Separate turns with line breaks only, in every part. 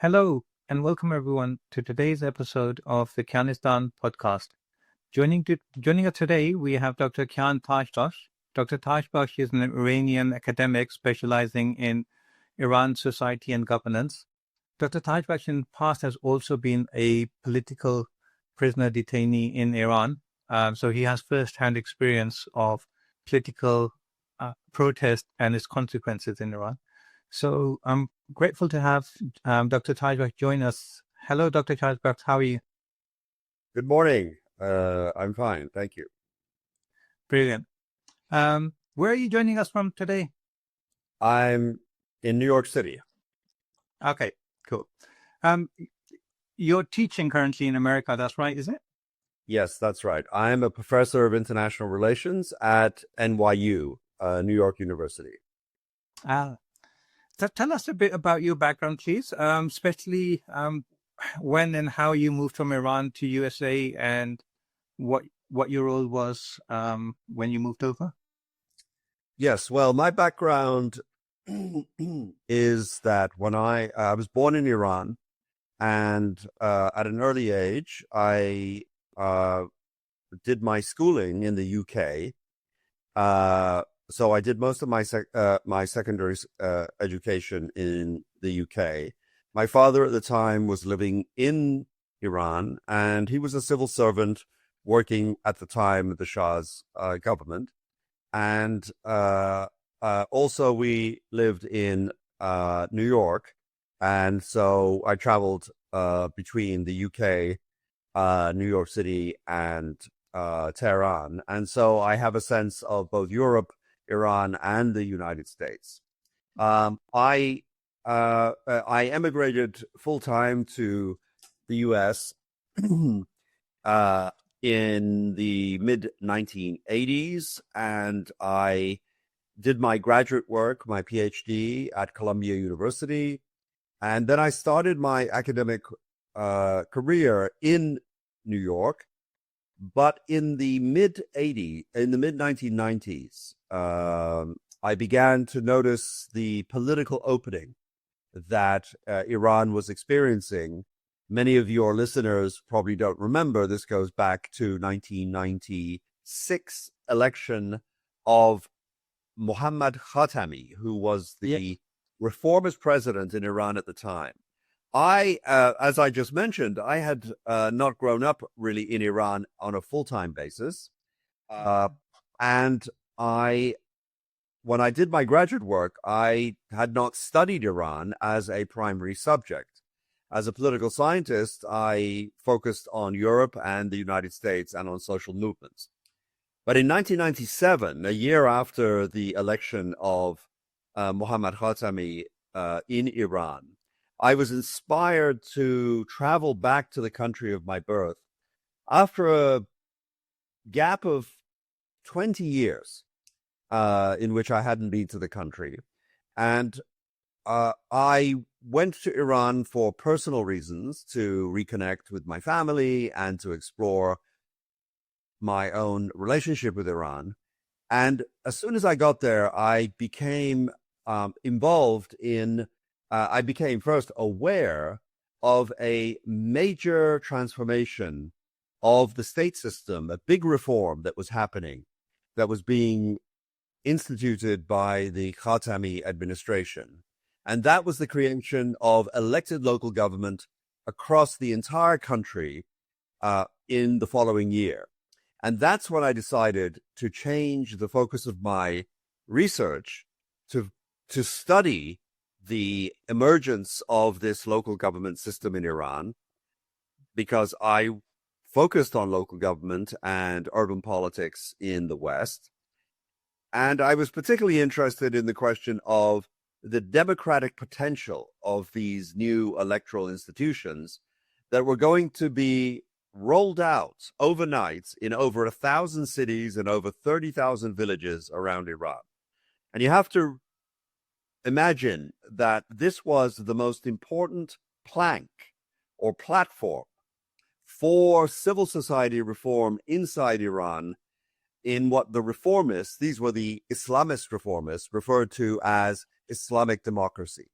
Hello, and welcome everyone to today's episode of the Kianistan podcast. Joining us today, we have Dr. Kian Tajbakhsh. Dr. Tajbakhsh is an Iranian academic specializing in Iran society and governance. Dr. Tajbakhsh in the past has also been a political prisoner detainee in Iran, so he has first-hand experience of political protest and its consequences in Iran. So I'm grateful to have Dr. Tajbakhsh join us. Hello, Dr. Tajbakhsh. How are you?
Good morning. I'm fine. Thank you.
Brilliant. Where are you joining us from today?
I'm in New York City.
Okay, cool. You're teaching currently in America, that's right, is it?
Yes, that's right. I'm a professor of international relations at NYU, New York University.
So tell us a bit about your background, please, especially when and how you moved from Iran to USA and what your role was when you moved over.
Yes, well, my background is that when I was born in Iran, and at an early age, I did my schooling in the UK. So I did most of my secondary education in the UK. My father at the time was living in Iran, and he was a civil servant working at the time of the Shah's government. And also we lived in New York, and so I traveled between the UK, New York City, and Tehran. And so I have a sense of both Europe, Iran, and the United States. I emigrated full-time to the U.S. in the mid-1980s, and I did my graduate work, my PhD at Columbia University, and then I started my academic career in New York. But in the mid-1990s, I began to notice the political opening that Iran was experiencing. Many of your listeners probably don't remember. This goes back to 1996 election of Mohammad Khatami, who was the reformist president in Iran at the time. As I just mentioned, I had not grown up really in Iran on a full-time basis. And when I did my graduate work, I had not studied Iran as a primary subject. As a political scientist, I focused on Europe and the United States and on social movements. But in 1997, a year after the election of Mohammad Khatami in Iran, I was inspired to travel back to the country of my birth after a gap of 20 years in which I hadn't been to the country. And I went to Iran for personal reasons, to reconnect with my family and to explore my own relationship with Iran. And as soon as I got there, I became involved in I became first aware of a major transformation of the state system, a big reform that was happening, that was being instituted by the Khatami administration. And that was the creation of elected local government across the entire country in the following year. And that's when I decided to change the focus of my research to study the emergence of this local government system in Iran, because I focused on local government and urban politics in the West. And I was particularly interested in the question of the democratic potential of these new electoral institutions that were going to be rolled out overnight in over 1,000 cities and over 30,000 villages around Iran. And you have to imagine that this was the most important plank or platform for civil society reform inside Iran in what the reformists, these were the Islamist reformists, referred to as Islamic democracy.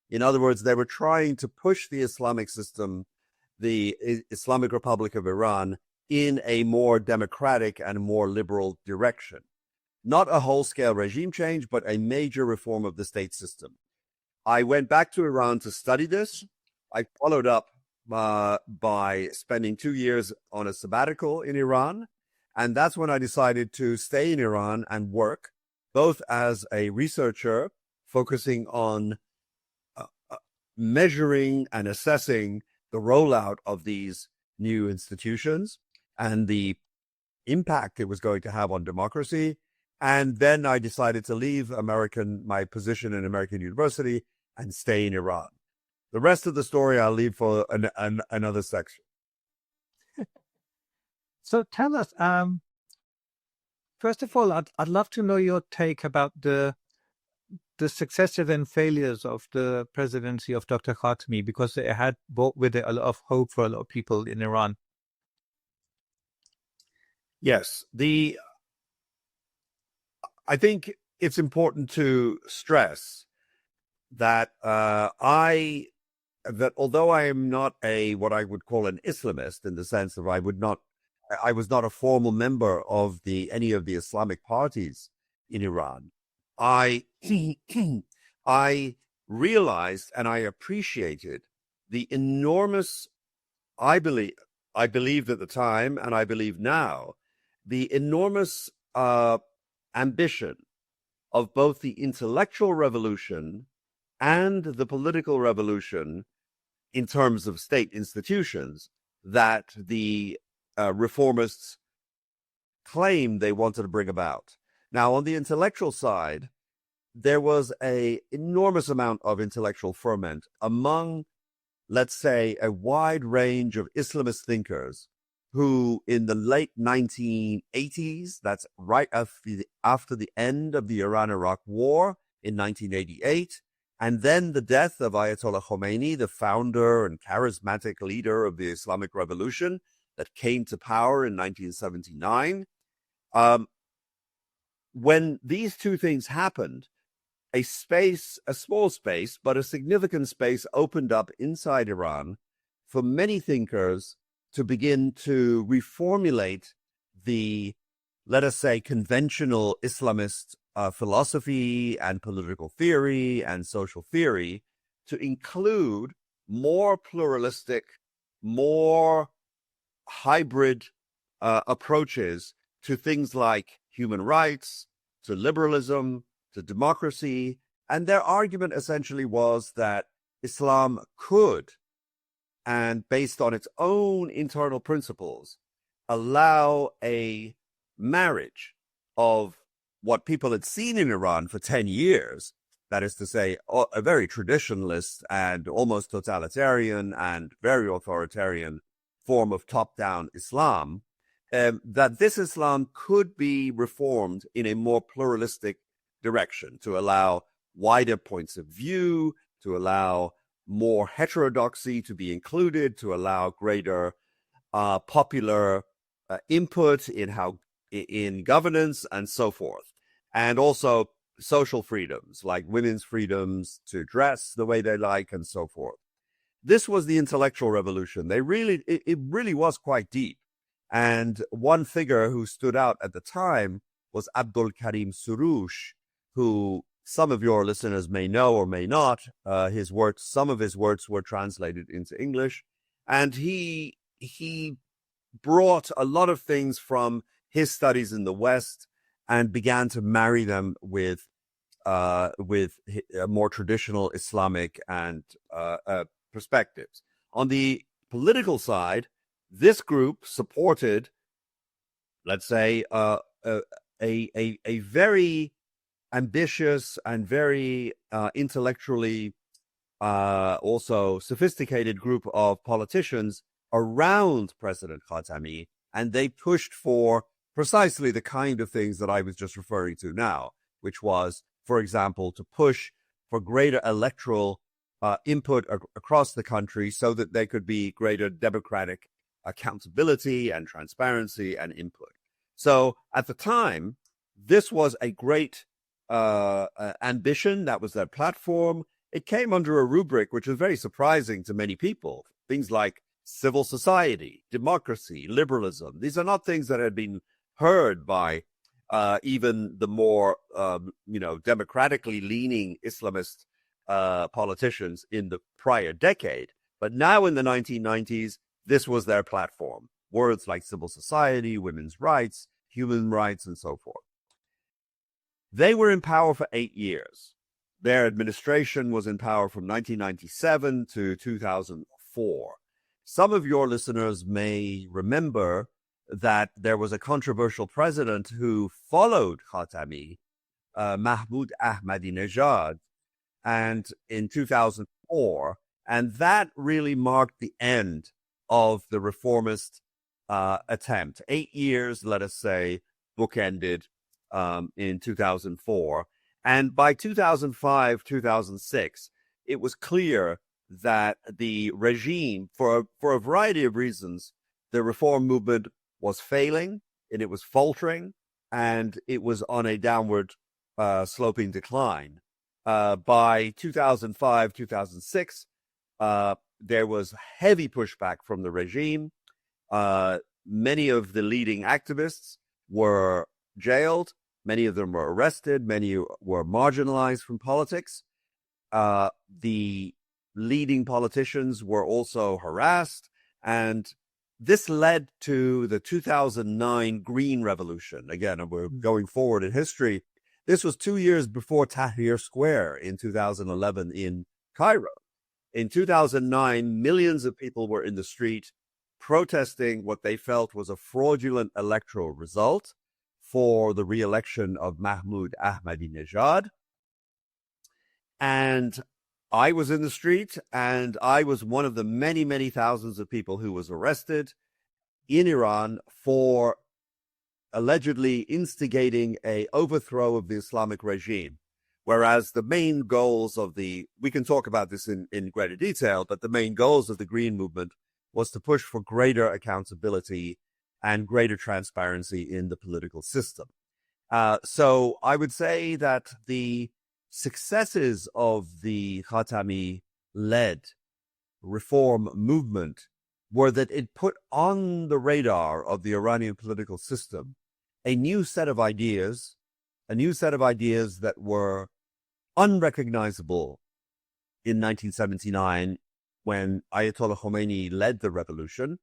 In other words, they were trying to push the Islamic system, the Islamic Republic of Iran, in a more democratic and more liberal direction. Not a whole-scale regime change, but a major reform of the state system. I went back to Iran to study this. I followed up by spending 2 years on a sabbatical in Iran. And that's when I decided to stay in Iran and work, both as a researcher, focusing on measuring and assessing the rollout of these new institutions and the impact it was going to have on democracy. And then I decided to leave my position in American University and stay in Iran. The rest of the story I'll leave for another section.
So tell us, first of all, I'd love to know your take about the successes and failures of the presidency of Dr. Khatami, because it had brought with it a lot of hope for a lot of people in Iran.
Yes, I think it's important to stress that that although I am not what I would call an Islamist, in the sense that I was not a formal member of any of the Islamic parties in Iran, I realized and I appreciated the enormous, I believed at the time, and I believe now, the enormous ambition of both the intellectual revolution and the political revolution in terms of state institutions that the reformists claimed they wanted to bring about. Now, on the intellectual side, there was an enormous amount of intellectual ferment among, let's say, a wide range of Islamist thinkers who, in the late 1980s, that's right after the end of the Iran-Iraq War in 1988, and then the death of Ayatollah Khomeini, the founder and charismatic leader of the Islamic Revolution that came to power in 1979. When these two things happened, a small space, but a significant space opened up inside Iran for many thinkers to begin to reformulate the, let us say, conventional Islamist philosophy and political theory and social theory to include more pluralistic, more hybrid approaches to things like human rights, to liberalism, to democracy. And their argument essentially was that Islam could, and based on its own internal principles, allow a marriage of what people had seen in Iran for 10 years, that is to say, a very traditionalist and almost totalitarian and very authoritarian form of top-down Islam, that this Islam could be reformed in a more pluralistic direction to allow wider points of view, to allow more heterodoxy to be included, to allow greater popular input in governance and so forth. And also social freedoms, like women's freedoms to dress the way they like and so forth. This was the intellectual revolution. It really was quite deep. And one figure who stood out at the time was Abdul Karim Surush, who some of your listeners may know or may not. Some of his works were translated into English. And he brought a lot of things from his studies in the West and began to marry them with more traditional Islamic and perspectives. On the political side, this group supported, let's say, a very ambitious and very intellectually also sophisticated group of politicians around President Khatami, and they pushed for precisely the kind of things that I was just referring to now, which was, for example, to push for greater electoral input across the country so that there could be greater democratic accountability and transparency and input. So at the time, this was a great ambition. That was their platform. it came under a rubric which was very surprising to many people. Things like civil society, democracy, liberalism. These are not things that had been heard by even the more, democratically leaning Islamist politicians in the prior decade. But now in the 1990s, this was their platform. Words like civil society, women's rights, human rights, and so forth. They were in power for 8 years. Their administration was in power from 1997 to 2004. Some of your listeners may remember that there was a controversial president who followed Khatami, Mahmoud Ahmadinejad, and in 2004, and that really marked the end of the reformist attempt. 8 years, let us say, bookended in 2004. And by 2005, 2006, it was clear that the regime, for a variety of reasons, the reform movement was failing, and it was faltering, and it was on a downward sloping decline. By 2005, 2006, there was heavy pushback from the regime. Many of the leading activists were jailed. Many of them were arrested. Many were marginalized from politics. The leading politicians were also harassed. And this led to the 2009 Green Revolution. Again, we're going forward in history. This was 2 years before Tahrir Square in 2011 in Cairo. In 2009, millions of people were in the street protesting what they felt was a fraudulent electoral result for the re-election of Mahmoud Ahmadinejad. And I was in the street, and I was one of the many, many thousands of people who was arrested in Iran for allegedly instigating a overthrow of the Islamic regime. Whereas the main goals of we can talk about this in greater detail, but the main goals of the Green Movement was to push for greater accountability and greater transparency in the political system. So I would say that the successes of the Khatami-led reform movement were that it put on the radar of the Iranian political system a new set of ideas that were unrecognizable in 1979 when Ayatollah Khomeini led the revolution,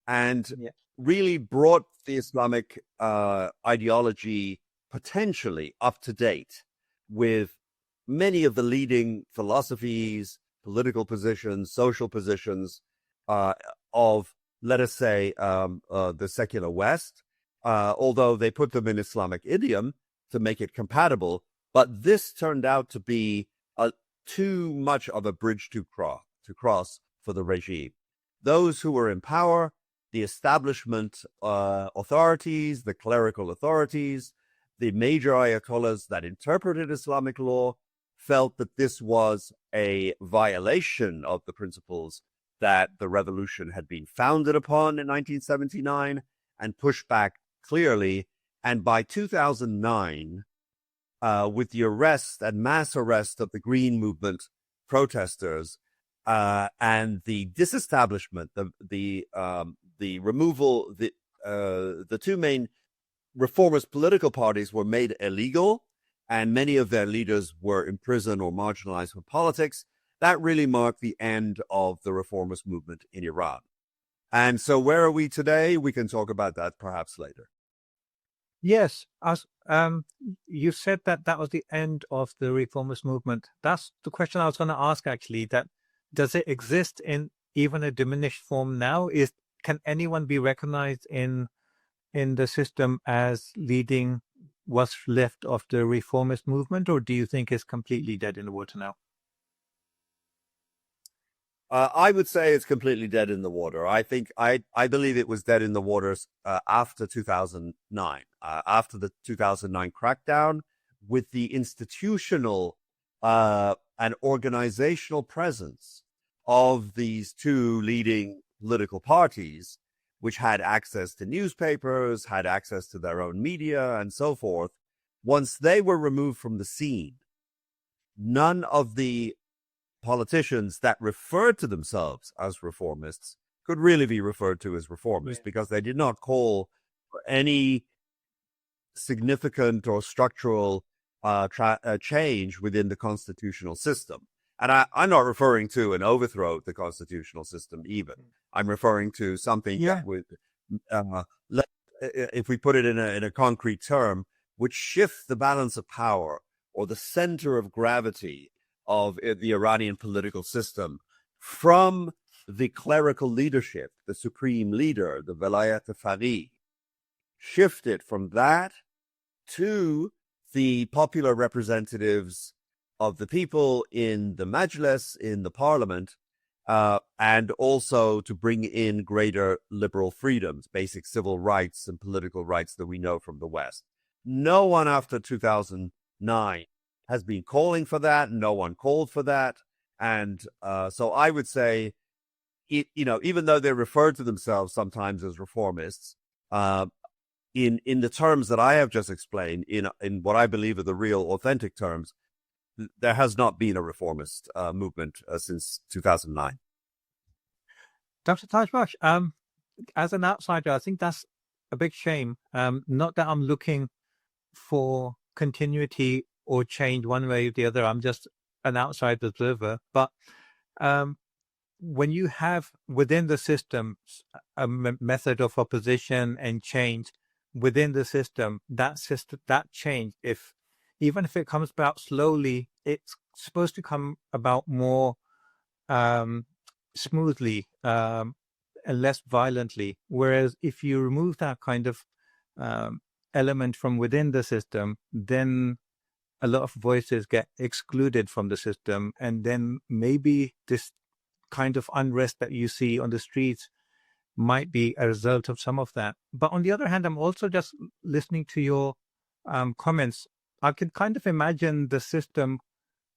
and really brought the Islamic ideology potentially up to date with many of the leading philosophies, political positions, social positions of, let us say, the secular West, although they put them in Islamic idiom to make it compatible. But this turned out to be too much of a bridge to cross for the regime. Those who were in power, the establishment authorities, the clerical authorities, the major ayatollahs that interpreted Islamic law, felt that this was a violation of the principles that the revolution had been founded upon in 1979, and pushed back clearly. And by 2009, with the arrest and mass arrest of the Green Movement protesters and the disestablishment, the removal, the two main reformist political parties were made illegal, and many of their leaders were imprisoned or marginalized from politics. That really marked the end of the reformist movement in Iran. And so where are we today? We can talk about that perhaps later.
Yes, as you said that was the end of the reformist movement. That's the question I was going to ask, actually, that does it exist in even a diminished form now? Can anyone be recognized in the system as leading what's left of the reformist movement, or do you think it's completely dead in the water now?
I would say it's completely dead in the water. I believe it was dead in the waters after 2009, after the 2009 crackdown, with the institutional and organizational presence of these two leading political parties, which had access to newspapers, had access to their own media, and so forth. Once they were removed from the scene, none of the politicians that referred to themselves as reformists could really be referred to as reformists because they did not call for any significant or structural change within the constitutional system. And I'm not referring to an overthrow of the constitutional system even. I'm referring to something that would, if we put it in a concrete term, would shift the balance of power or the center of gravity of the Iranian political system from the clerical leadership, the supreme leader, the Velayat-e-Faqih, shift it from that to the popular representatives of the people in the Majlis, in the parliament, and also to bring in greater liberal freedoms, basic civil rights and political rights that we know from the West. No one after 2009 has been calling for that. No one called for that. And so I would say, even though they refer to themselves sometimes as reformists, in the terms that I have just explained, in what I believe are the real authentic terms, there has not been a reformist movement since 2009.
Dr. Tajbakhsh, as an outsider, I think that's a big shame. Not that I'm looking for continuity or change one way or the other. I'm just an outside observer. But when you have within the system a method of opposition and change within the system, that change, even if it comes about slowly, it's supposed to come about more smoothly and less violently. Whereas if you remove that kind of element from within the system, then a lot of voices get excluded from the system, and then maybe this kind of unrest that you see on the streets might be a result of some of that. But on the other hand, I'm also just listening to your comments. I can kind of imagine the system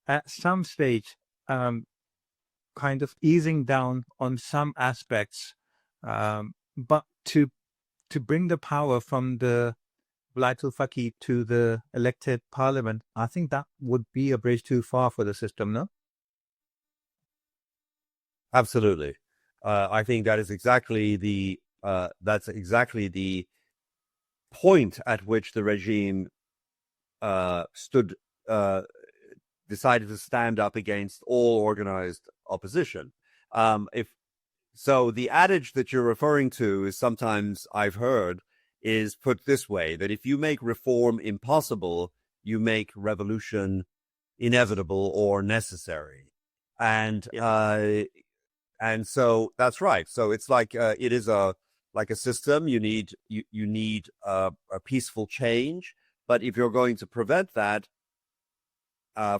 at some stage kind of easing down on some aspects, but to bring the power from the Vilayat Faqih to the elected parliament, I think that would be a bridge too far for the system, no?
Absolutely. I think that is exactly the point at which the regime decided to stand up against all organized opposition. So the adage that you're referring to is sometimes I've heard is put this way, that if you make reform impossible, you make revolution inevitable or necessary. And so that's right. So it's like it is like a system. You need a peaceful change, but if you're going to prevent that,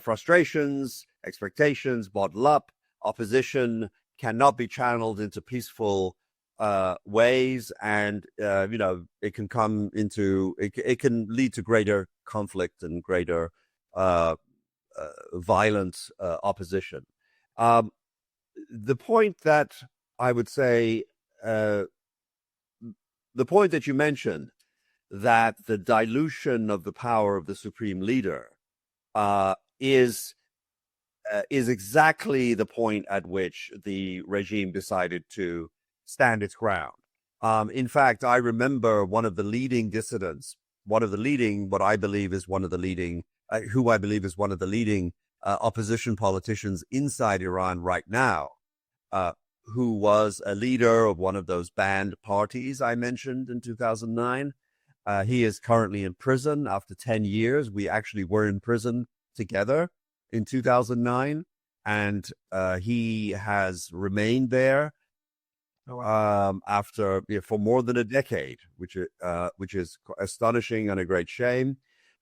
frustrations, expectations bottle up. Opposition cannot be channeled into peaceful ways, and it can come into it can lead to greater conflict and greater violent opposition. The point that I would say, the point that you mentioned, that the dilution of the power of the supreme leader is exactly the point at which the regime decided to stand its ground. In fact, I remember one of the leading dissidents, who I believe is one of the leading opposition politicians inside Iran right now, who was a leader of one of those banned parties I mentioned in 2009. He is currently in prison after 10 years. We actually were in prison together in 2009, and he has remained there for more than a decade, which is astonishing and a great shame.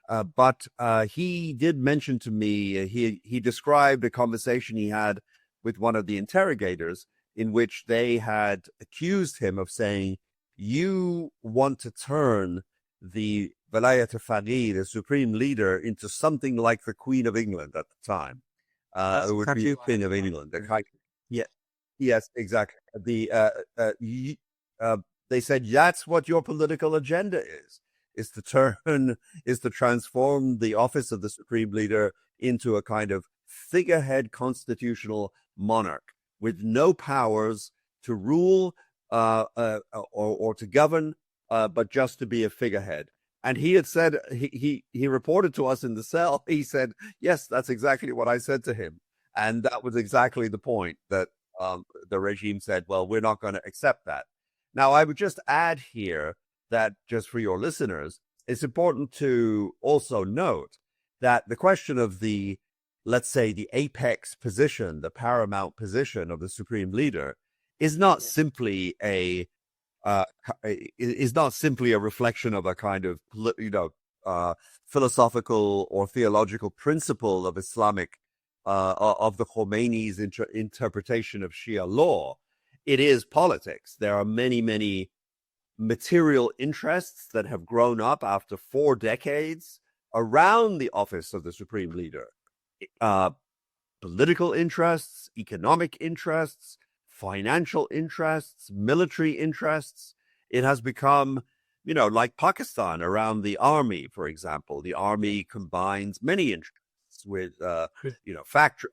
But he did mention to me, he described a conversation he had with one of the interrogators in which they had accused him of saying, "You want to turn the Velayat-e-Faqih, the supreme leader, into something like the Queen of England at the time." It would be Queen of England. Yes, exactly. They said that's what your political agenda is to transform the office of the supreme leader into a kind of figurehead constitutional monarch with no powers to rule or to govern, but just to be a figurehead. And he had said, he reported to us in the cell, he said, yes, that's exactly what I said to him. And that was exactly the point, that the regime said, well, we're not going to accept that. Now, I would just add here that, just for your listeners, it's important to also note that the question of the, let's say, the apex position, the paramount position of the supreme leader is not simply a reflection of a kind of, philosophical or theological principle of Islamic, of the Khomeini's interpretation of Shia law. It is politics. There are many, many material interests that have grown up after 4 decades around the office of the supreme leader. Political interests, economic interests, financial interests, military interests. It has become, like Pakistan around the army, for example. The army combines many interests with,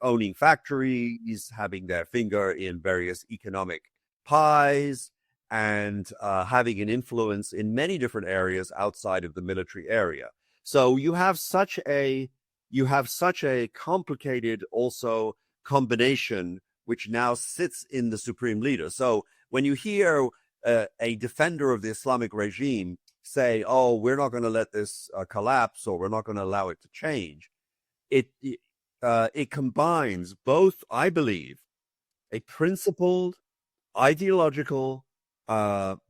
owning factories, having their finger in various economic pies, and having an influence in many different areas outside of the military area. So you have such a complicated also combination, which now sits in the supreme leader. So when you hear a defender of the Islamic regime say, oh, we're not going to let this collapse, or we're not going to allow it to change, it combines both, I believe, a principled ideological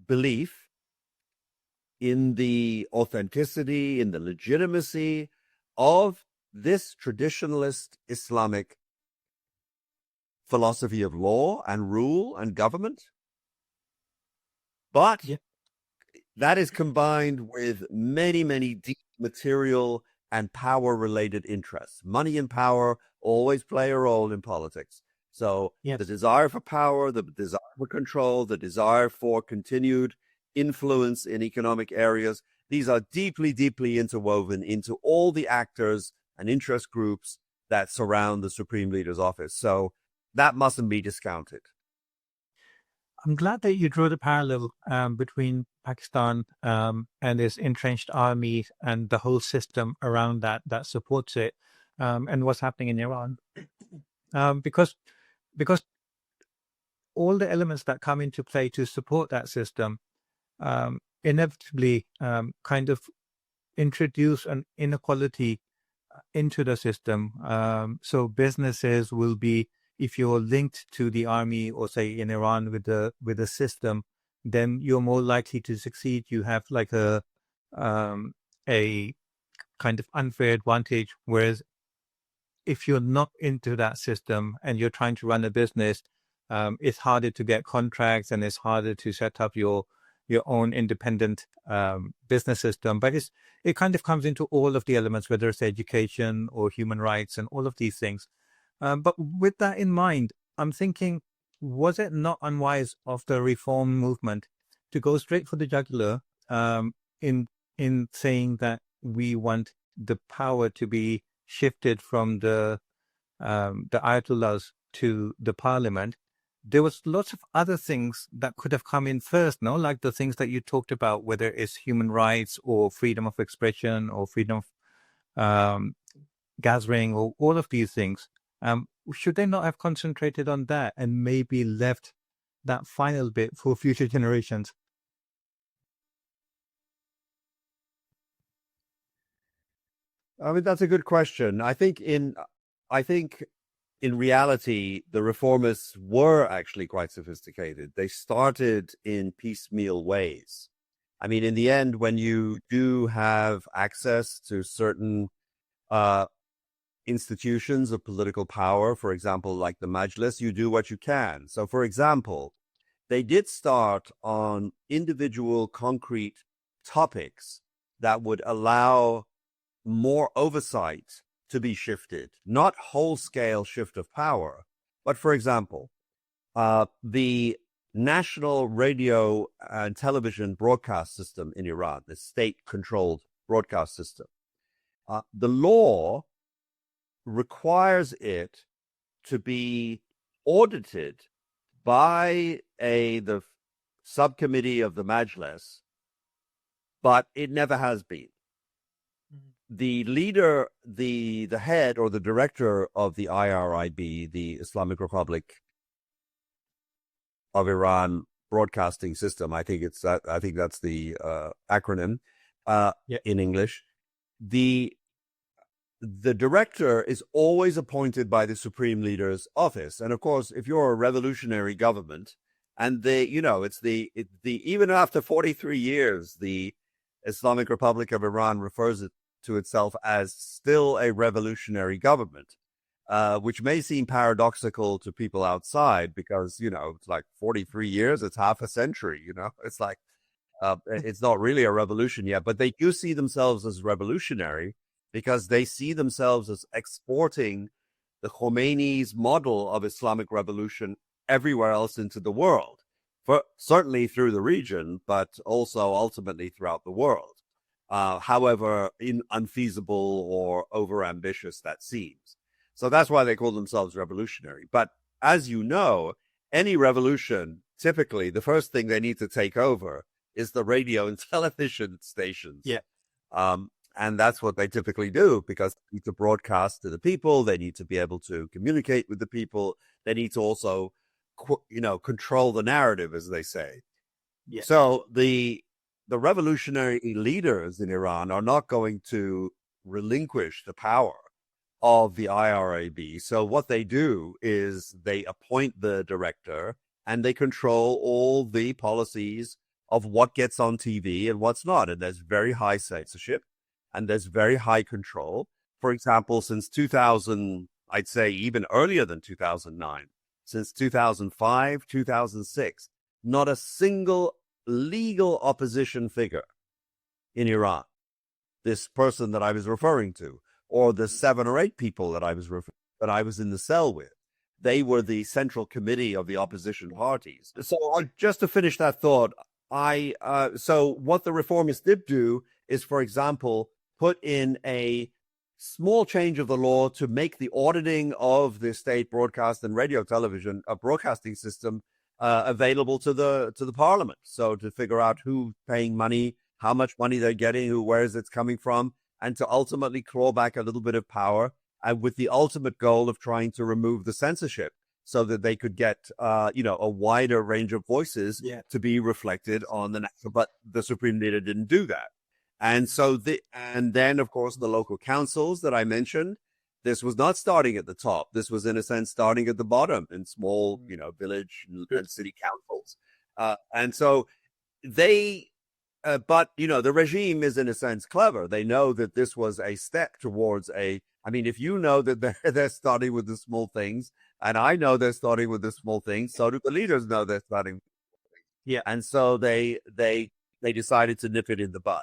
belief in the authenticity, in the legitimacy of this traditionalist Islamic philosophy of law and rule and government. But that is combined with many, many deep material and power-related interests. Money and power always play a role in politics. So the desire for power, the desire for control, the desire for continued influence in economic areas, these are deeply, deeply interwoven into all the actors and interest groups that surround the supreme leader's office. So that mustn't be discounted.
I'm glad that you drew the parallel between Pakistan and its entrenched army and the whole system around that supports it, and what's happening in Iran. Because all the elements that come into play to support that system inevitably kind of introduce an inequality into the system. So businesses will be, if you're linked to the army, or say in Iran with the system, then you're more likely to succeed. You have like a kind of unfair advantage. Whereas if you're not into that system and you're trying to run a business, it's harder to get contracts, and it's harder to set up your own independent business system. But it kind of comes into all of the elements, whether it's education or human rights and all of these things. But with that in mind, I'm thinking, was it not unwise of the reform movement to go straight for the jugular in saying that we want the power to be shifted from the ayatollahs to the parliament? There was lots of other things that could have come in first, no? Like the things that you talked about, whether it's human rights or freedom of expression or freedom of gathering, or all of these things. Should they not have concentrated on that and maybe left that final bit for future generations?
I mean, that's a good question. I think in reality, the reformists were actually quite sophisticated. They started in piecemeal ways. I mean, in the end, when you do have access to certain institutions of political power, for example, like the Majlis, you do what you can. So, for example, they did start on individual concrete topics that would allow more oversight to be shifted, not whole-scale shift of power. But for example, the national radio and television broadcast system in Iran, the state-controlled broadcast system, the law requires it to be audited by the subcommittee of the Majlis, but it never has been. The leader, the head or the director of the IRIB, the Islamic Republic of Iran Broadcasting System, I think that's the acronym in English. The director is always appointed by the supreme leader's office, and of course, if you're a revolutionary government, and even after 43 years, the Islamic Republic of Iran refers to itself as still a revolutionary government, which may seem paradoxical to people outside because, it's like 43 years, it's half a century, it's like, it's not really a revolution yet, but they do see themselves as revolutionary because they see themselves as exporting the Khomeini's model of Islamic revolution everywhere else into the world, certainly through the region, but also ultimately throughout the world. However unfeasible or overambitious that seems. So that's why they call themselves revolutionary. But as you know, any revolution, typically the first thing they need to take over is the radio and television stations.
Yeah.
And that's what they typically do because they need to broadcast to the people. They need to be able to communicate with the people. They need to also, control the narrative, as they say.
Yeah.
So the revolutionary leaders in Iran are not going to relinquish the power of the IRIB. So what they do is they appoint the director and they control all the policies of what gets on TV and what's not. And there's very high censorship and there's very high control. For example, since 2000, I'd say even earlier than 2009, since 2005, 2006, not a single legal opposition figure in Iran, this person that I was referring to, or the 7 or 8 people that I was in the cell with, they were the central committee of the opposition parties. So just to finish that thought, so what the reformists did do is, for example, put in a small change of the law to make the auditing of the state broadcast and radio television broadcasting system available to the parliament. So to figure out who's paying money, how much money they're getting, where is it coming from, and to ultimately claw back a little bit of power, and with the ultimate goal of trying to remove the censorship so that they could get, a wider range of voices to be reflected on the national. But the supreme leader didn't do that. And so and then, of course, the local councils that I mentioned, this was not starting at the top. This was, in a sense, starting at the bottom in small, village and city councils. And so but, the regime is, in a sense, clever. They know that this was a step towards if you know that they're starting with the small things, and I know they're starting with the small things, so do the leaders know they're starting with the small things.
Yeah.
And so they decided to nip it in the bud.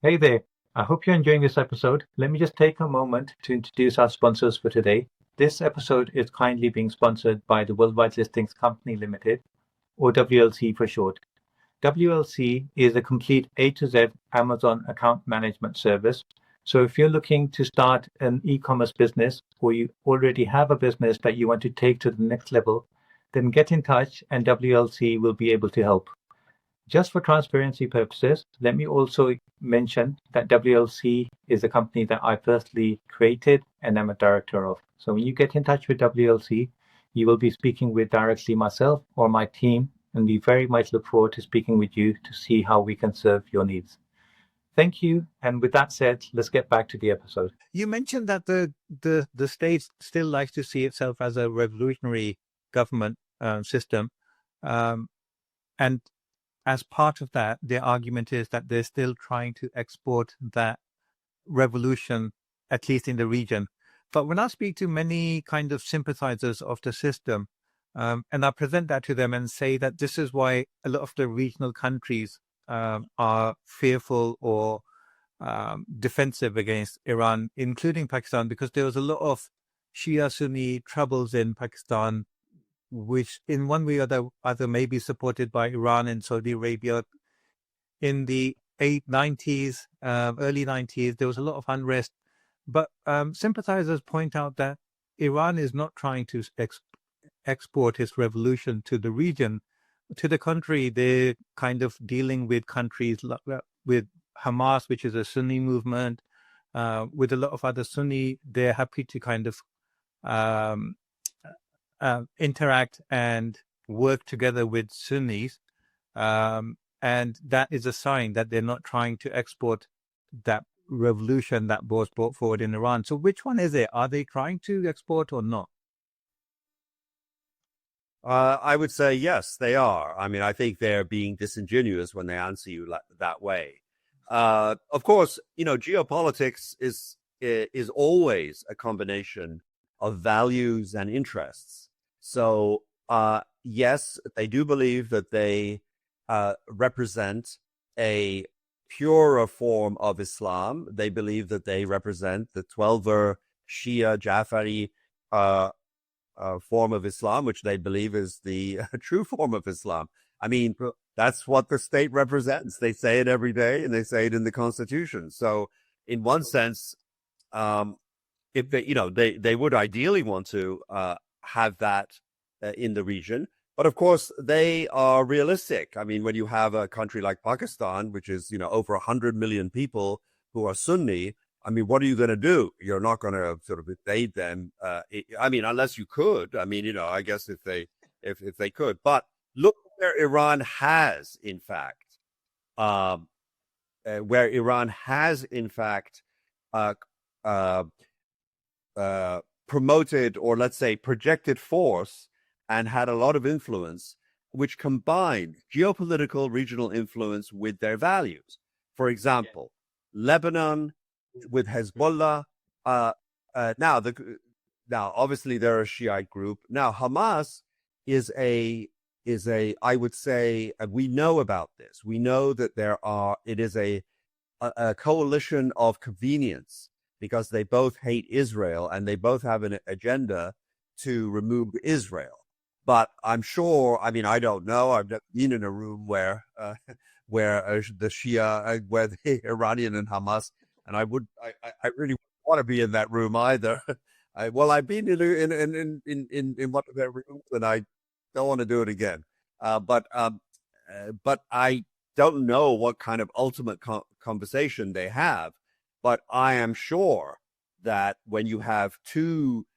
Hey there. I hope you're enjoying this episode. Let me just take a moment to introduce our sponsors for today. This episode is kindly being sponsored by the Worldwide Listings Company Limited, or WLC for short. WLC is a complete A to Z Amazon account management service. So if you're looking to start an e-commerce business, or you already have a business that you want to take to the next level, then get in touch and WLC will be able to help. Just for transparency purposes, let me also mention that WLC is a company that I personally created and am a director of. So when you get in touch with WLC, you will be speaking with directly myself or my team, and we very much look forward to speaking with you to see how we can serve your needs. Thank you. And with that said, let's get back to the episode. You mentioned that the state still likes to see itself as a revolutionary government system. And as part of that, their argument is that they're still trying to export that revolution, at least in the region. But when I speak to many kind of sympathizers of the system, and I present that to them and say that this is why a lot of the regional countries are fearful or defensive against Iran, including Pakistan, because there was a lot of Shia Sunni troubles in Pakistan, which in one way or the other may be supported by Iran and Saudi Arabia. In the early 90s, there was a lot of unrest But sympathizers point out that Iran is not trying to export its revolution to the region. To the contrary, they're kind of dealing with countries with Hamas, which is a Sunni movement, with a lot of other Sunni. They're happy to kind of um, interact and work together with Sunnis. And that is a sign that they're not trying to export that revolution that was brought forward in Iran. So which one is it? Are they trying to export or not?
I would say yes, they are. I mean, I think they're being disingenuous when they answer you that way. Of course, geopolitics is always a combination of values and interests. So, yes, they do believe that they represent a purer form of Islam. They believe that they represent the Twelver Shia Jafari form of Islam, which they believe is the true form of Islam. I mean, that's what the state represents. They say it every day, and they say it in the Constitution. So, in one sense, if they would ideally want to have that in the region, but of course they are realistic. I mean, when you have a country like Pakistan, which is over 100 million people who are Sunni, I mean, what are you going to do? You're not going to sort of invade them. I mean, unless you could. I mean, I guess if they could. But look where Iran has, in fact, uh, promoted, or let's say projected force, and had a lot of influence, which combined geopolitical regional influence with their values. For example, Lebanon with Hezbollah. Now obviously they're a Shiite group. Now Hamas is I would say, we know about this. We know that it is a coalition of convenience, because they both hate Israel and they both have an agenda to remove Israel. But I'm sure, I mean, I don't know. I've never been in a room where the Shia, where the Iranian and Hamas, and I really want to be in that room either. I've been in one of their rooms, and I don't want to do it again. But I don't know what kind of ultimate conversation they have. But I am sure that when you have two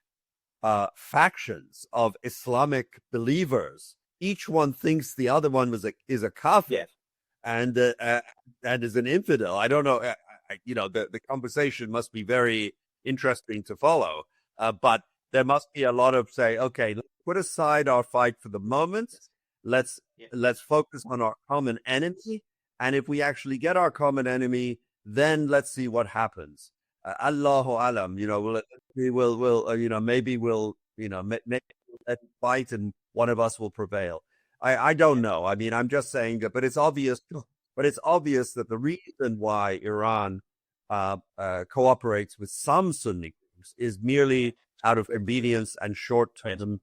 factions of Islamic believers, each one thinks the other one is a kafir, yes, and is an infidel. I don't know. The conversation must be very interesting to follow. But there must be a lot of say, okay, let's put aside our fight for the moment. Let's focus on our common enemy, and if we actually get our common enemy, then let's see what happens. Allahu alam, maybe we'll fight and one of us will prevail. I don't know. I mean, I'm just saying that, but it's obvious that the reason why Iran cooperates with some Sunni groups is merely out of obedience and short-term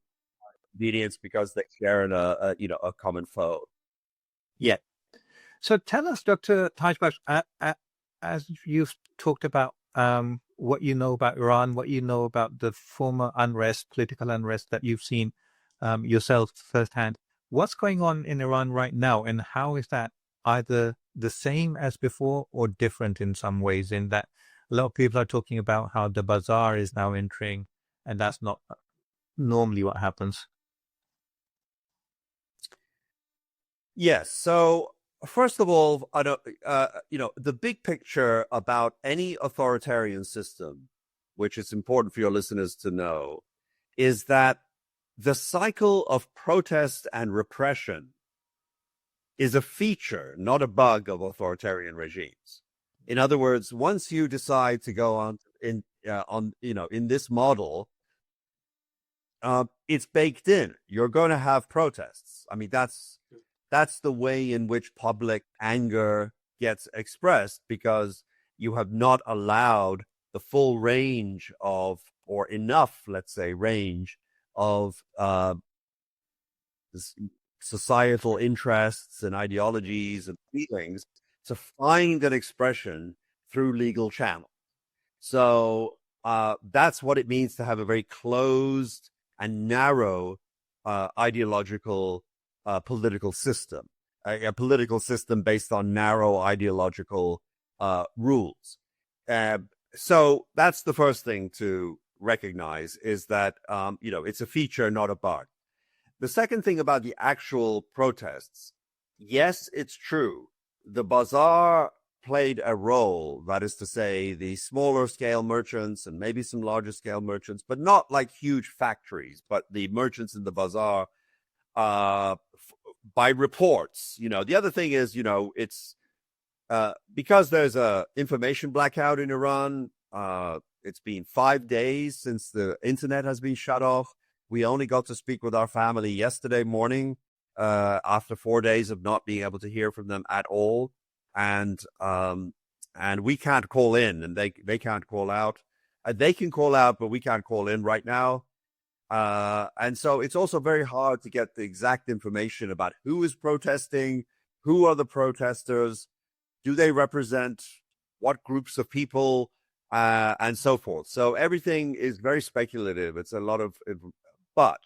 obedience, because they share a common foe.
Yeah. So tell us, Dr. Tajbakhsh, as you've talked about what you know about Iran, what you know about the former political unrest that you've seen yourself firsthand, what's going on in Iran right now, and how is that either the same as before or different in some ways, in that a lot of people are talking about how the bazaar is now entering, and that's not normally what happens?
Yes. So first of all, the big picture about any authoritarian system, which is important for your listeners to know, is that the cycle of protest and repression is a feature, not a bug, of authoritarian regimes. In other words, once you decide to go on in this model, it's baked in. You're going to have protests. I mean, that's the way in which public anger gets expressed, because you have not allowed the full range of, or enough, let's say, range of societal interests and ideologies and feelings to find an expression through legal channels. So that's what it means to have a very closed and narrow ideological political system, a political system based on narrow ideological rules. So that's the first thing to recognize, is that, it's a feature, not a bug. The second thing about the actual protests, yes, it's true. The bazaar played a role, that is to say, the smaller scale merchants and maybe some larger scale merchants, but not like huge factories, but the merchants in the bazaar, by reports. The other thing is, it's because there's a information blackout in Iran. It's been 5 days since the internet has been shut off. We only got to speak with our family yesterday morning, after 4 days of not being able to hear from them at all. And we can't call in, and they can't call out. They can call out, but we can't call in right now. And so it's also very hard to get the exact information about who is protesting, who are the protesters, do they represent what groups of people, and so forth. So everything is very speculative. It's a lot of, but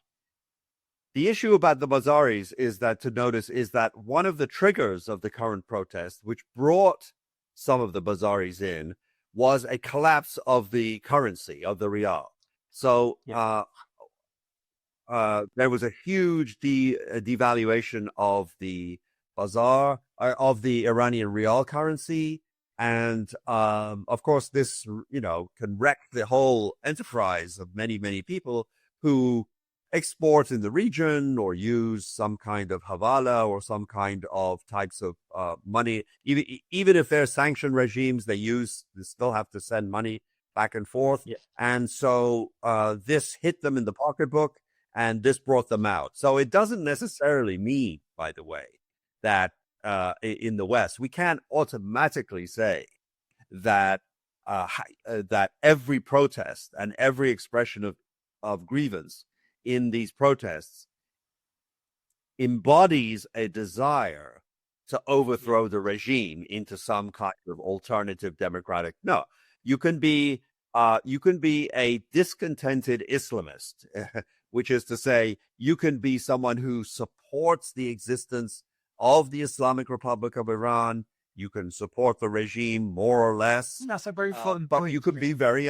the issue about the Bazaris is that one of the triggers of the current protest, which brought some of the Bazaris in, was a collapse of the currency, of the rial. So there was a huge devaluation of the bazar, of the Iranian rial currency. And of course, this, can wreck the whole enterprise of many, many people who export in the region or use some kind of havala or some kind of types of money. Even if they're sanctioned regimes, they still have to send money back and forth.
Yeah.
And so this hit them in the pocketbook, and this brought them out. So it doesn't necessarily mean, by the way, that in the West, we can't automatically say that that every protest and every expression of grievance in these protests embodies a desire to overthrow the regime into some kind of alternative democratic. No, you can be a discontented Islamist, which is to say, you can be someone who supports the existence of the Islamic Republic of Iran. You can support the regime more or less.
That's a very fun
but
point.
you could be very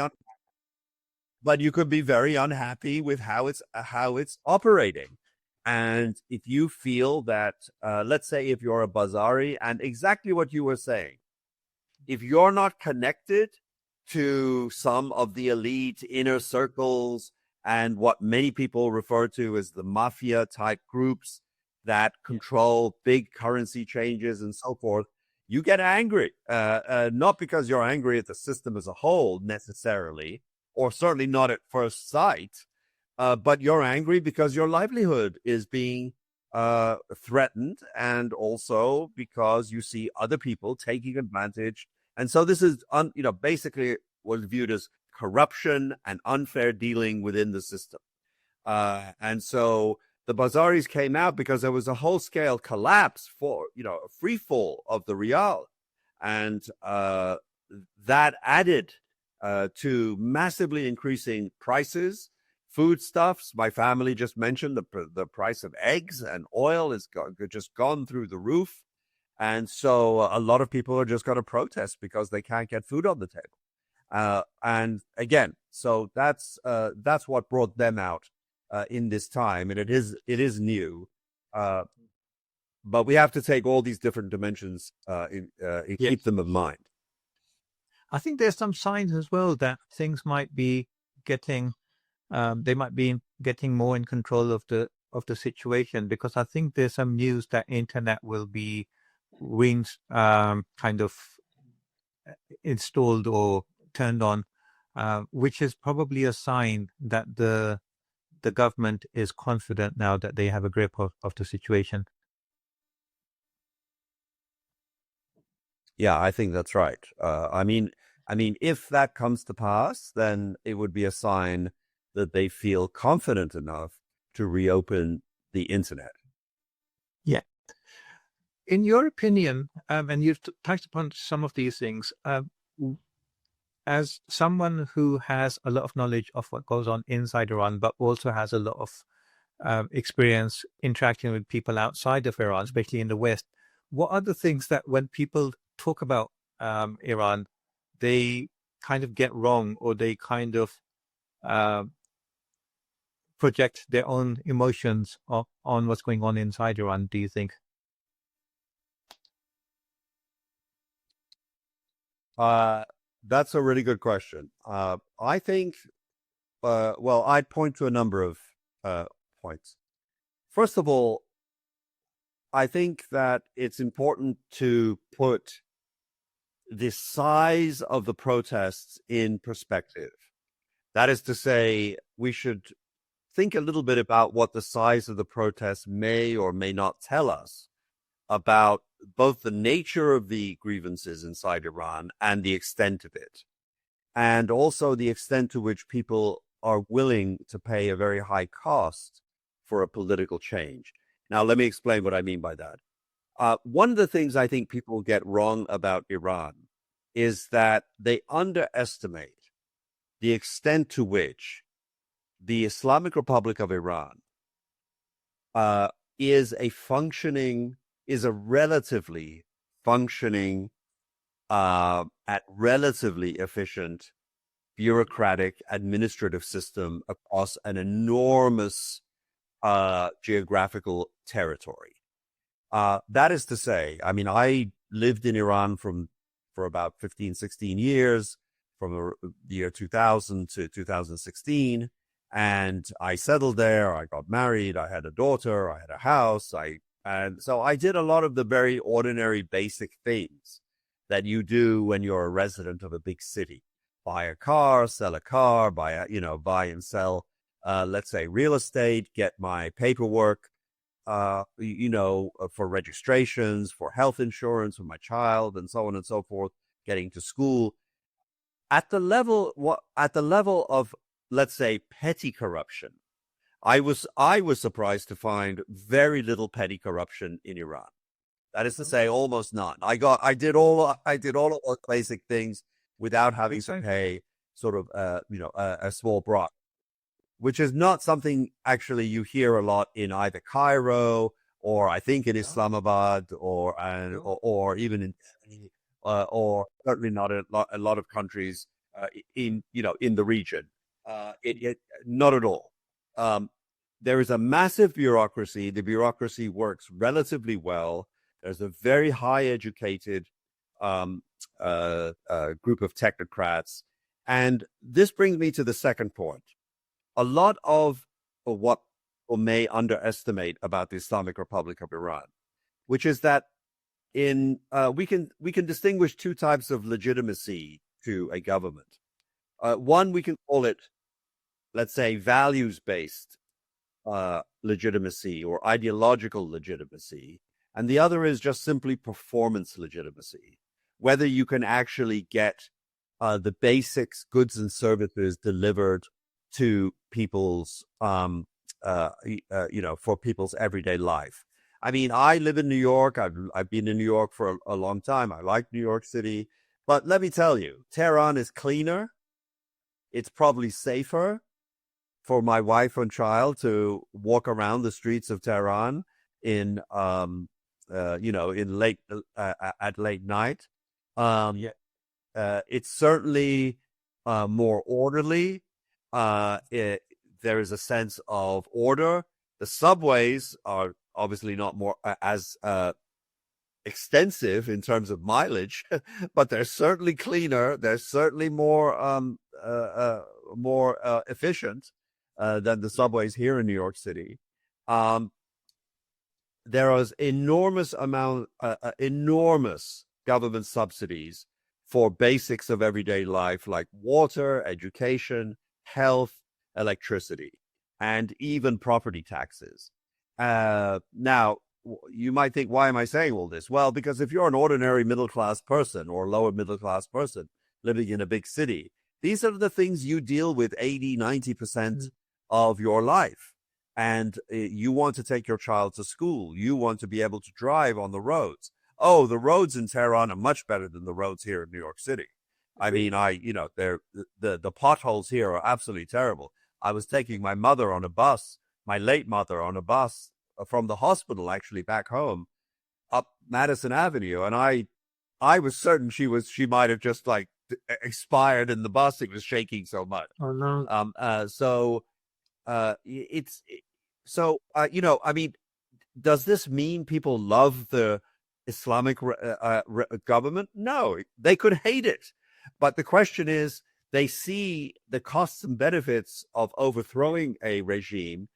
unhappy with how it's operating. And if you feel that, let's say if you're a Bazari, and exactly what you were saying, if you're not connected to some of the elite inner circles and what many people refer to as the mafia type groups that control big currency changes and so forth, you get angry, not because you're angry at the system as a whole necessarily, or certainly not at first sight, but you're angry because your livelihood is being threatened, and also because you see other people taking advantage. And so this is, basically was viewed as corruption and unfair dealing within the system. And so the Bazaris came out because there was a whole-scale collapse for, a free fall of the rial. And that added to massively increasing prices, foodstuffs. My family just mentioned the price of eggs and oil is just gone through the roof. And so a lot of people are just going to protest because they can't get food on the table. And again, so that's what brought them out in this time. And it is new. But we have to take all these different dimensions and keep them in mind.
I think there's some signs as well that things might be getting, they might be getting more in control of the situation, because I think there's some news that internet will be kind of installed or turned on, which is probably a sign that the government is confident now that they have a grip of the situation.
Yeah, I think that's right. I mean, if that comes to pass, then it would be a sign that they feel confident enough to reopen the internet.
Yeah. In your opinion, and you've touched upon some of these things, as someone who has a lot of knowledge of what goes on inside Iran, but also has a lot of experience interacting with people outside of Iran, especially in the West, what are the things that when people talk about Iran, they kind of get wrong, or they kind of project their own emotions on what's going on inside Iran, do you think?
That's a really good question. I think, well, I'd point to a number of points. First of all, I think that it's important to put the size of the protests in perspective. That is to say, we should think a little bit about what the size of the protests may or may not tell us about both the nature of the grievances inside Iran and the extent of it, and also the extent to which people are willing to pay a very high cost for a political change. Now, let me explain what I mean by that. One of the things I think people get wrong about Iran is that they underestimate the extent to which the Islamic Republic of Iran is a relatively functioning, at relatively efficient bureaucratic administrative system across an enormous geographical territory. That is to say, I mean, I lived in Iran for about 15, 16 years, from the year 2000 to 2016. And I settled there. I got married. I had a daughter. I had a house. And so I did a lot of the very ordinary, basic things that you do when you're a resident of a big city: buy a car, sell a car, buy and sell, let's say, real estate, get my paperwork, for registrations, for health insurance for my child, and so on and so forth, getting to school. At the level of, let's say, petty corruption, I was surprised to find very little petty corruption in Iran. That is to say, almost none. I did all of those basic things without having to pay sort of a small bribe, which is not something actually you hear a lot in either Cairo or I think in Islamabad or even in or certainly not a lot of countries in the region. Not at all. There is a massive bureaucracy. The bureaucracy works relatively well. There's a very high educated group of technocrats. And this brings me to the second point. A lot of what people may underestimate about the Islamic Republic of Iran, which is that we can distinguish two types of legitimacy to a government. One, we can call it, let's say, values-based legitimacy or ideological legitimacy, and the other is just simply performance legitimacy, whether you can actually get the basics, goods and services delivered to people's, for people's everyday life. I mean, I live in New York. I've been in New York for a long time. I like New York City. But let me tell you, Tehran is cleaner. It's probably safer for my wife and child to walk around the streets of Tehran in late night. It's certainly more orderly. There is a sense of order. The subways are obviously not as extensive in terms of mileage, but they're certainly cleaner. They're certainly more efficient than the subways here in New York City. There is enormous government subsidies for basics of everyday life, like water, education, health, electricity, and even property taxes. Now, you might think, why am I saying all this? Well, because if you're an ordinary middle-class person or lower middle-class person living in a big city, these are the things you deal with 80, 90% of your life. And you want to take your child to school. You want to be able to drive on the roads. Oh, the roads in Tehran are much better than the roads here in New York City. I mean, the potholes here are absolutely terrible. I was taking my mother on a bus, my late mother on a bus from the hospital, actually back home, up Madison Avenue, and I was certain she might have just like expired in the bus. It was shaking so much.
Oh no.
I mean, does this mean people love the Islamic government? No, they could hate it. But the question is, they see the costs and benefits of overthrowing a regime,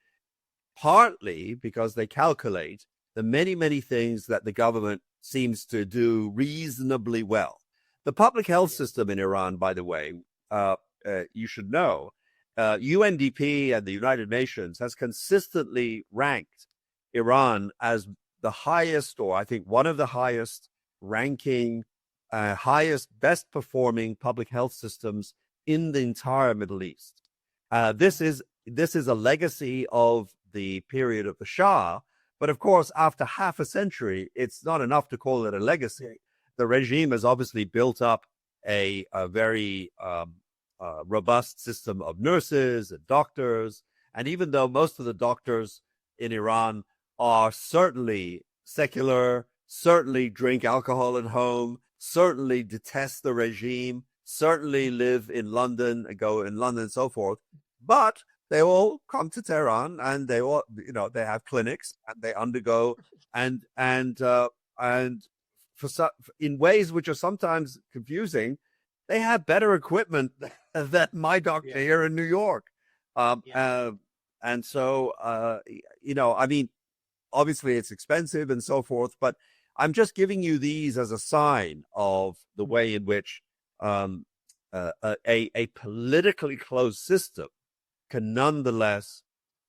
partly because they calculate the many, many things that the government seems to do reasonably well. The public health system in Iran, by the way, you should know, UNDP and the United Nations has consistently ranked Iran as the highest, or I think one of the highest ranking, best performing public health systems in the entire Middle East. This is a legacy of the period of the Shah, but of course, after half a century, it's not enough to call it a legacy. The regime has obviously built up a very robust system of nurses and doctors. And even though most of the doctors in Iran are certainly secular, certainly drink alcohol at home, certainly detest the regime, certainly live in London and go in London and so forth, but they all come to Tehran and they all, they have clinics and they undergo and in ways which are sometimes confusing, they have better equipment than my doctor here in New York. And so, I mean, obviously it's expensive and so forth, but I'm just giving you these as a sign of the way in which a politically closed system can nonetheless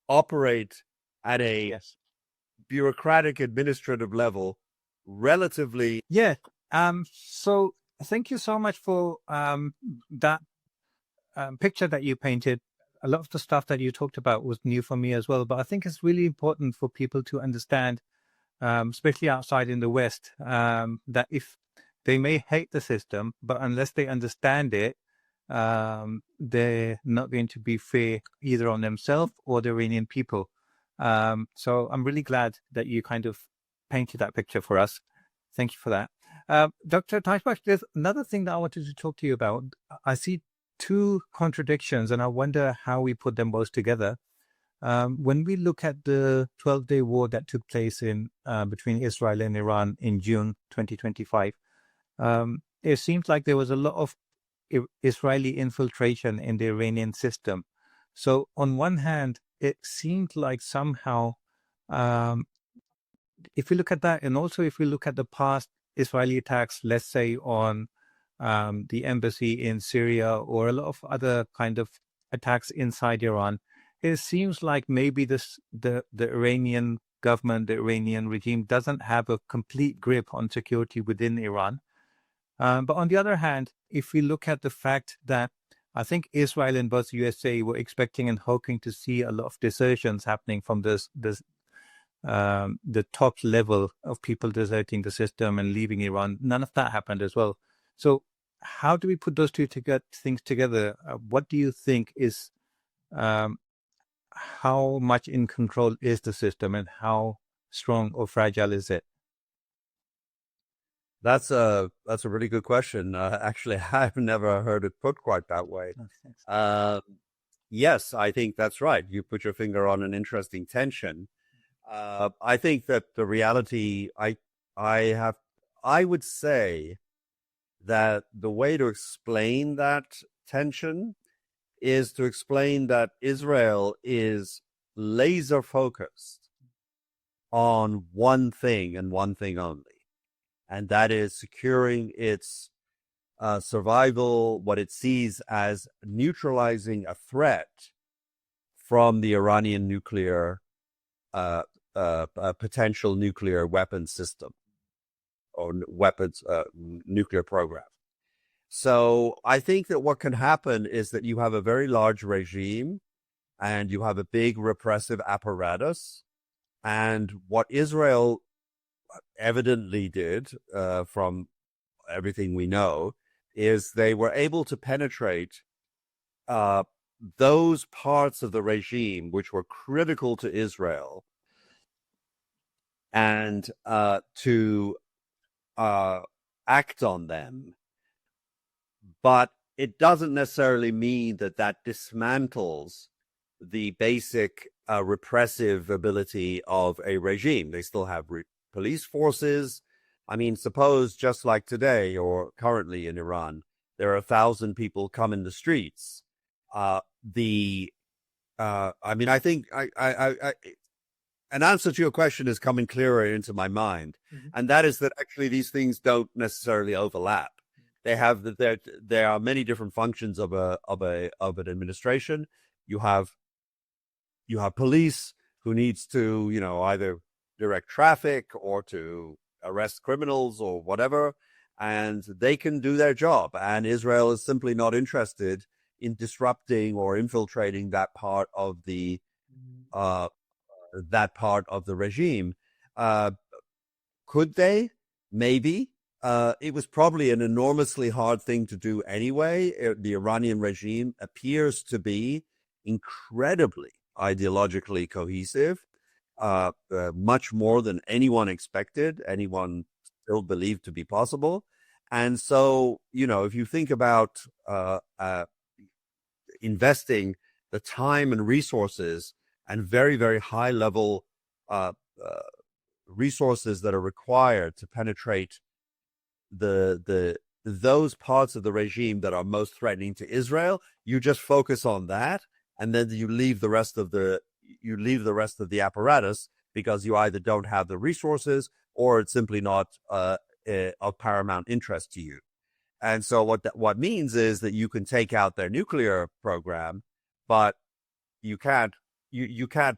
operate at a bureaucratic administrative level relatively.
Yeah. So thank you so much for that picture that you painted. A lot of the stuff that you talked about was new for me as well, but I think it's really important for people to understand, especially outside in the West, that if they may hate the system, but unless they understand it, they're not going to be fair either on themselves or the Iranian people. So I'm really glad that you kind of painted that picture for us. Thank you for that. Dr. Tajbakhsh, there's another thing that I wanted to talk to you about. I see two contradictions, and I wonder how we put them both together. When we look at the 12-day war that took place in between Israel and Iran in June 2025, it seems like there was a lot of Israeli infiltration in the Iranian system. So on one hand, it seemed like somehow, if we look at that, and also if we look at the past Israeli attacks, let's say on the embassy in Syria or a lot of other kind of attacks inside Iran, it seems like maybe the Iranian government, the Iranian regime doesn't have a complete grip on security within Iran. But on the other hand, if we look at the fact that I think Israel and both USA were expecting and hoping to see a lot of desertions happening from the top level of people deserting the system and leaving Iran, none of that happened as well. So how do we put those two things together? What do you think is, how much in control is the system and how strong or fragile is it?
That's a really good question. Actually, I've never heard it put quite that way. Yes, I think that's right. You put your finger on an interesting tension. I think that the reality, I would say that the way to explain that tension is to explain that Israel is laser focused on one thing and one thing only. And that is securing its survival, what it sees as neutralizing a threat from the Iranian nuclear, potential nuclear weapons system or weapons, nuclear program. So I think that what can happen is that you have a very large regime and you have a big repressive apparatus. And what Israel evidently did, from everything we know, is they were able to penetrate those parts of the regime which were critical to Israel and to act on them. But it doesn't necessarily mean that that dismantles the basic repressive ability of a regime. They still have police forces. I mean, suppose just like today or currently in Iran, there are 1,000 people come in the streets. I mean, I think an answer to your question is coming clearer into my mind, and that is that actually these things don't necessarily overlap. They have there are many different functions of an administration. You have police who needs to either direct traffic or to arrest criminals or whatever, and they can do their job. And Israel is simply not interested in disrupting or infiltrating that part of the regime. Could they? Maybe. It was probably an enormously hard thing to do anyway. The Iranian regime appears to be incredibly ideologically cohesive, much more than anyone expected, anyone still believed to be possible. And so, if you think about investing the time and resources and very, very high level resources that are required to penetrate those parts of the regime that are most threatening to Israel, you just focus on that, and then you leave the rest of the apparatus because you either don't have the resources or it's simply not of paramount interest to you. And so what means is that you can take out their nuclear program, but you can't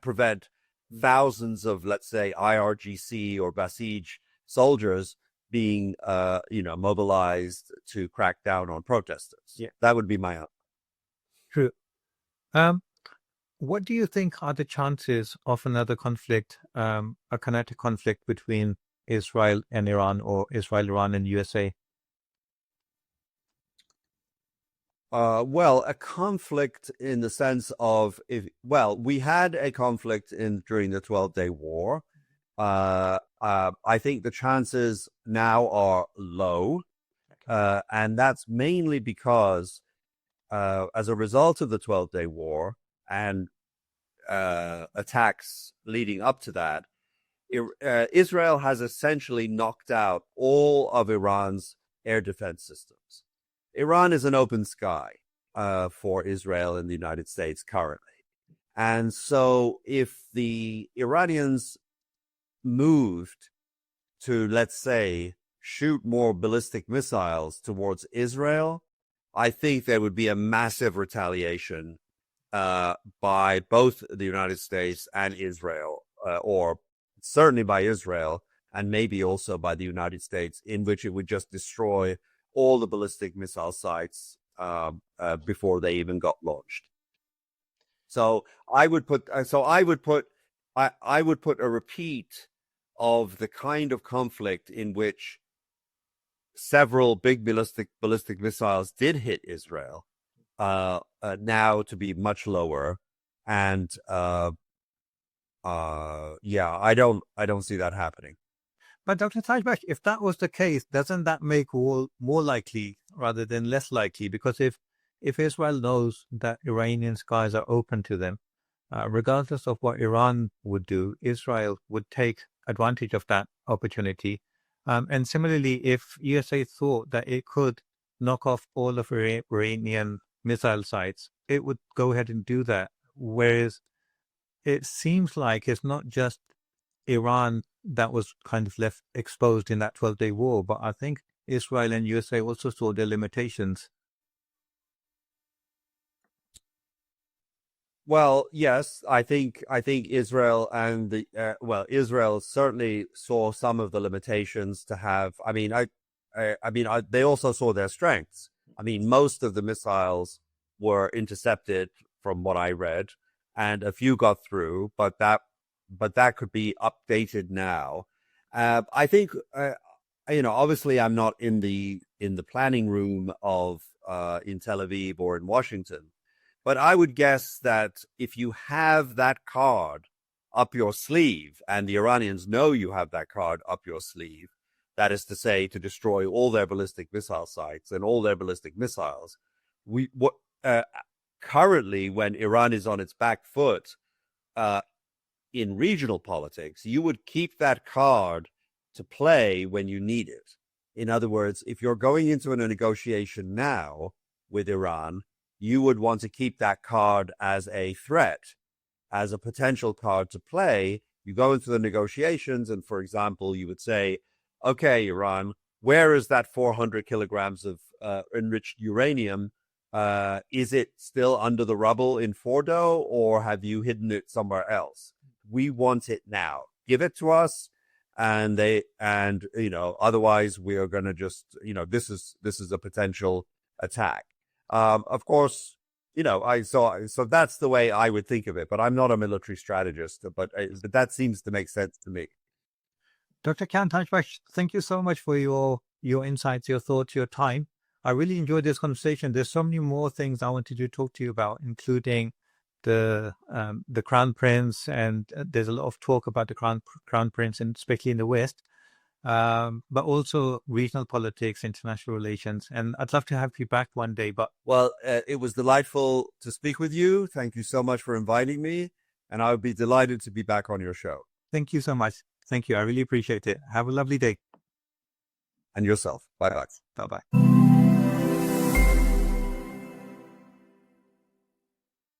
prevent thousands of, let's say, IRGC or Basij soldiers being mobilized to crack down on protesters.
Yeah.
That would be my answer.
True. What do you think are the chances of another conflict, a kinetic conflict between Israel and Iran, or Israel, Iran, and USA?
Well, a conflict in the sense of we had a conflict during the 12-day war. I think the chances now are low, and that's mainly because as a result of the 12-day war and attacks leading up to that, Israel has essentially knocked out all of Iran's air defense systems. Iran is an open sky for Israel and the United States currently. And so if the Iranians moved to, let's say, shoot more ballistic missiles towards Israel, I think there would be a massive retaliation by both the United States and Israel, or certainly by Israel, and maybe also by the United States, in which it would just destroy all the ballistic missile sites before they even got launched. So I would put a repeat of the kind of conflict in which several big ballistic missiles did hit Israel, now to be much lower, and I don't see that happening.
But Dr. Tajbakhsh, if that was the case, doesn't that make war more likely rather than less likely? Because if Israel knows that Iranian skies are open to them, regardless of what Iran would do, Israel would take advantage of that opportunity. And similarly, if USA thought that it could knock off all of Iranian missile sites, it would go ahead and do that. Whereas it seems like it's not just Iran that was kind of left exposed in that 12-day war, but I think Israel and USA also saw their limitations.
Well, yes, I think Israel and Israel certainly saw some of the limitations to have. I mean, they also saw their strengths. I mean, most of the missiles were intercepted, from what I read, and a few got through, but that could be updated now. I think obviously I'm not in the planning room of in Tel Aviv or in Washington, but I would guess that if you have that card up your sleeve, and the Iranians know you have that card up your sleeve, that is to say, to destroy all their ballistic missile sites and all their ballistic missiles, currently, when Iran is on its back foot in regional politics, you would keep that card to play when you need it. In other words, if you're going into a negotiation now with Iran, you would want to keep that card as a threat, as a potential card to play. You go into the negotiations, and for example, you would say, okay, Iran, where is that 400 kilograms of enriched uranium? Is it still under the rubble in Fordo, or have you hidden it somewhere else? We want it now. Give it to us. Otherwise we are going to just, this is a potential attack. Of course, so that's the way I would think of it, but I'm not a military strategist, but that seems to make sense to me.
Dr. Kian Tajbakhsh, thank you so much for your insights, your thoughts, your time. I really enjoyed this conversation. There's so many more things I wanted to talk to you about, including the Crown Prince, and there's a lot of talk about the Crown Prince, and especially in the West, but also regional politics, international relations. And I'd love to have you back one day.
Well, it was delightful to speak with you. Thank you so much for inviting me, and I would be delighted to be back on your show.
Thank you so much. Thank you. I really appreciate it. Have a lovely day.
And yourself. Bye-bye.
Bye-bye.